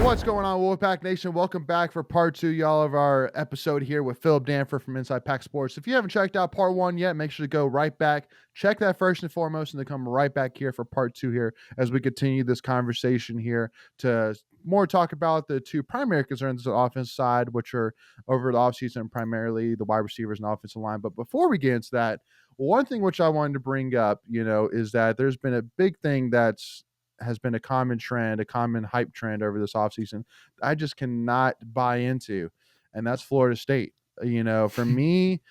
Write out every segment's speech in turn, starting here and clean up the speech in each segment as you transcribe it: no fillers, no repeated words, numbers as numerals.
What's going on, Wolfpack Nation? Welcome back for part two, y'all, of our episode here with PHILLIP Danford from Inside Pack Sports. If you haven't checked out part one yet, make sure to go right back, check that first and foremost, and then come right back here for part two here as we continue this conversation here to more talk about the two primary concerns on the offensive side, which are over the offseason, primarily the wide receivers and offensive line. But before we get into that, one thing which I wanted to bring up, is that there's been a big thing that's has been a common trend, a common hype trend over this offseason. I just cannot buy into, and that's Florida State. For me,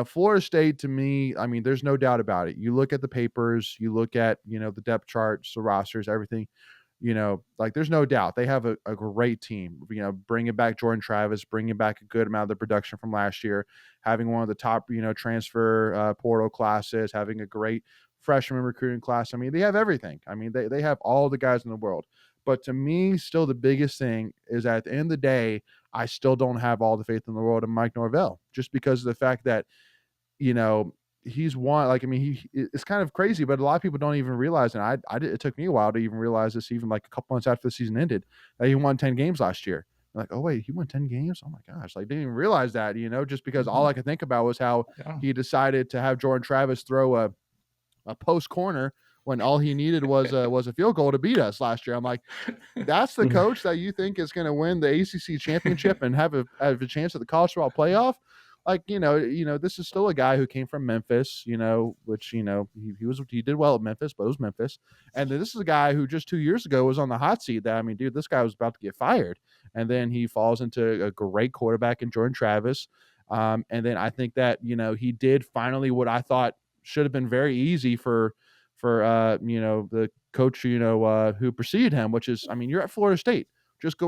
Florida State to me, I mean, there's no doubt about it. You look at the papers, you look at, the depth charts, the rosters, everything, like there's no doubt they have a great team, bringing back Jordan Travis, bringing back a good amount of the production from last year, having one of the top, transfer portal classes, having a great freshman recruiting class. I mean, they have everything. I mean, they have all the guys in the world. But to me, still the biggest thing is at the end of the day, I still don't have all the faith in the world in Mike Norvell, just because of the fact that, you know, he's won. Like, I mean, it's kind of crazy, but a lot of people don't even realize, and it took me a while to even realize this, even like a couple months after the season ended, that he won 10 games last year. I'm like, oh wait, he won 10 games? Oh my gosh. Like, didn't even realize that, just because all I could think about was how he decided to have Jordan Travis throw a post corner when all he needed was a field goal to beat us last year. I'm like, that's the coach that you think is going to win the ACC championship and have a chance at the college football playoff? Like, this is still a guy who came from Memphis, which, he did well at Memphis, but it was Memphis. And this is a guy who just 2 years ago was on the hot seat that, I mean, dude, this guy was about to get fired. And then he falls into a great quarterback in Jordan Travis. And then I think that, he did finally what I thought should have been very easy for the coach, who preceded him, which is, I mean, you're at Florida State. Just go